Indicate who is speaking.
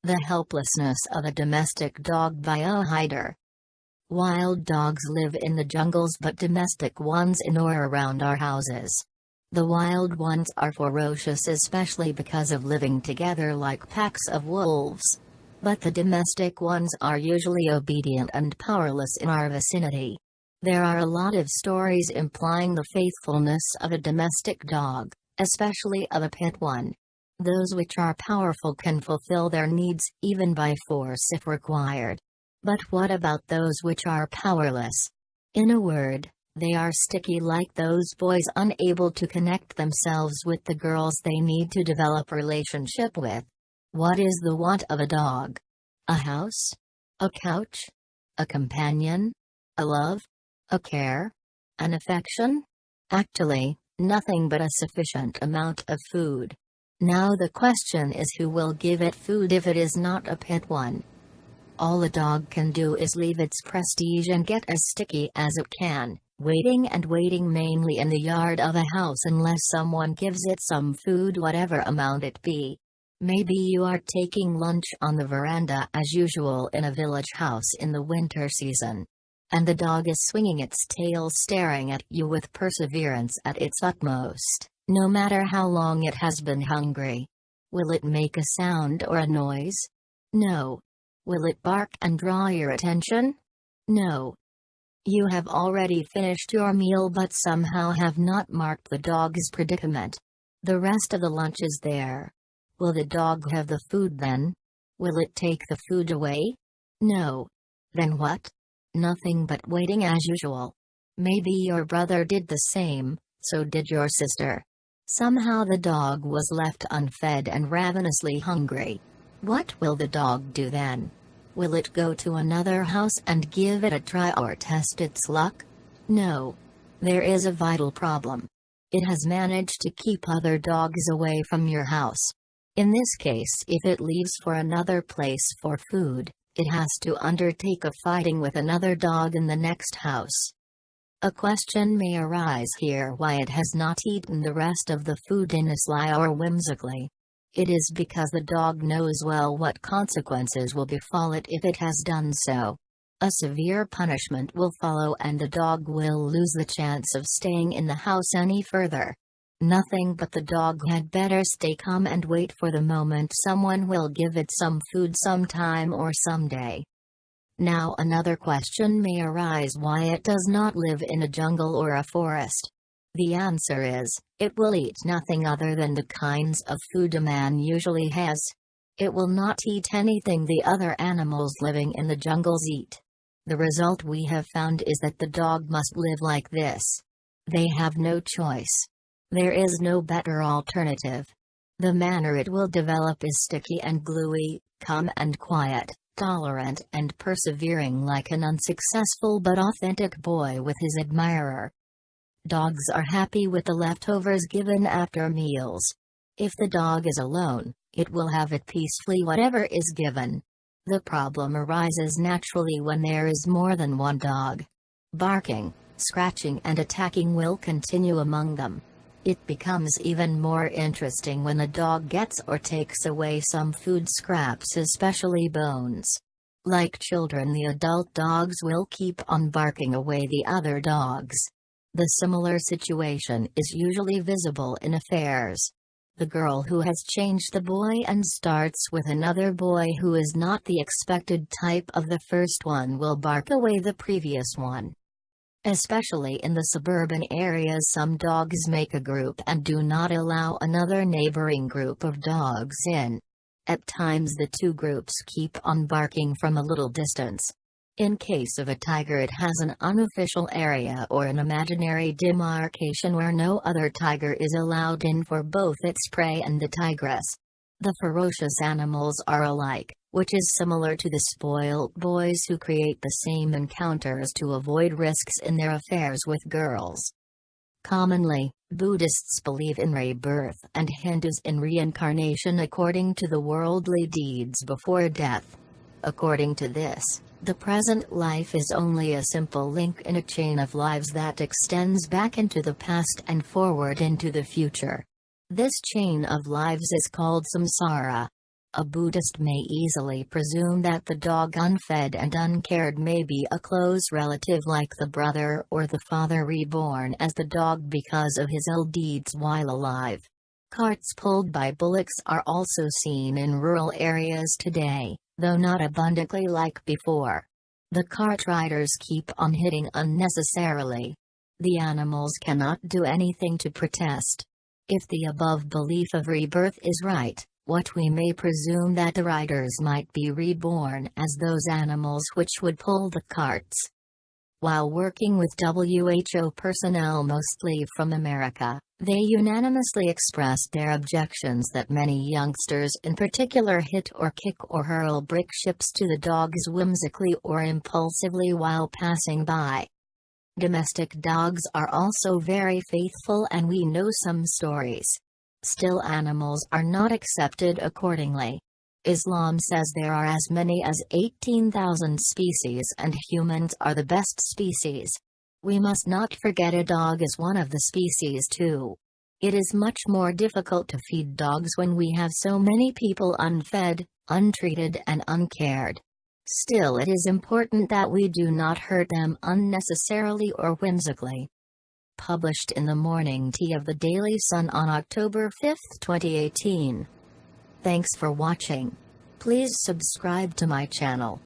Speaker 1: The Helplessness of a Domestic Dog by Ohidur. Wild dogs live in the jungles, but domestic ones in or around our houses. The wild ones are ferocious, especially because of living together like packs of wolves. But the domestic ones are usually obedient and powerless in our vicinity. There are a lot of stories implying the faithfulness of a domestic dog, especially of a pet one. Those which are powerful can fulfill their needs, even by force if required. But what about those which are powerless? In a word, they are sticky, like those boys unable to connect themselves with the girls they need to develop relationship with. What is the want of a dog? A house? A couch? A companion? A love? A care? An affection? Actually, nothing but a sufficient amount of food. Now the question is, who will give it food if it is not a pet one? All a dog can do is leave its prestige and get as sticky as it can, waiting and waiting, mainly in the yard of a house, unless someone gives it some food, whatever amount it be. Maybe you are taking lunch on the veranda as usual in a village house in the winter season. And the dog is swinging its tail, staring at you with perseverance at its utmost, no matter how long it has been hungry. Will it make a sound or a noise? No. Will it bark and draw your attention? No. You have already finished your meal but somehow have not marked the dog's predicament. The rest of the lunch is there. Will the dog have the food then? Will it take the food away? No. Then what? Nothing but waiting as usual. Maybe your brother did the same, so did your sister. Somehow the dog was left unfed and ravenously hungry. What will the dog do then? Will it go to another house and give it a try or test its luck? No. There is a vital problem. It has managed to keep other dogs away from your house. In this case, if it leaves for another place for food, it has to undertake a fighting with another dog in the next house. A question may arise here why it has not eaten the rest of the food in a sly or whimsically. It is because the dog knows well what consequences will befall it if it has done so. A severe punishment will follow and the dog will lose the chance of staying in the house any further. Nothing but the dog had better stay calm and wait for the moment someone will give it some food sometime or someday. Now another question may arise why it does not live in a jungle or a forest. The answer is, it will eat nothing other than the kinds of food a man usually has. It will not eat anything the other animals living in the jungles eat. The result we have found is that the dog must live like this. They have no choice. There is no better alternative. The manner it will develop is sticky and gluey, calm and quiet, tolerant and persevering, like an unsuccessful but authentic boy with his admirer. Dogs are happy with the leftovers given after meals. If the dog is alone, it will have it peacefully whatever is given. The problem arises naturally when there is more than one dog. Barking, scratching and attacking will continue among them. It becomes even more interesting when the dog gets or takes away some food scraps, especially bones. Like children, the adult dogs will keep on barking away the other dogs. The similar situation is usually visible in affairs. The girl who has changed the boy and starts with another boy who is not the expected type of the first one will bark away the previous one. Especially in the suburban areas, some dogs make a group and do not allow another neighboring group of dogs in. At times the two groups keep on barking from a little distance. In case of a tiger, it has an unofficial area or an imaginary demarcation where no other tiger is allowed in for both its prey and the tigress. The ferocious animals are alike, which is similar to the spoiled boys who create the same encounters to avoid risks in their affairs with girls. Commonly, Buddhists believe in rebirth and Hindus in reincarnation according to the worldly deeds before death. According to this, the present life is only a simple link in a chain of lives that extends back into the past and forward into the future. This chain of lives is called samsara. A Buddhist may easily presume that the dog unfed and uncared may be a close relative like the brother or the father reborn as the dog because of his ill deeds while alive. Carts pulled by bullocks are also seen in rural areas today, though not abundantly like before. The cart riders keep on hitting unnecessarily. The animals cannot do anything to protest. If the above belief of rebirth is right, what we may presume that the riders might be reborn as those animals which would pull the carts. While working with WHO personnel mostly from America, they unanimously expressed their objections that many youngsters in particular hit or kick or hurl brick ships to the dogs whimsically or impulsively while passing by. Domestic dogs are also very faithful, and we know some stories. Still, animals are not accepted accordingly. Islam says there are as many as 18,000 species and humans are the best species. We must not forget a dog is one of the species too. It is much more difficult to feed dogs when we have so many people unfed, untreated and uncared. Still, it is important that we do not hurt them unnecessarily or whimsically. Published in the Morning Tea of the Daily Sun on October 5, 2018. Thanks for watching. Please subscribe to my channel.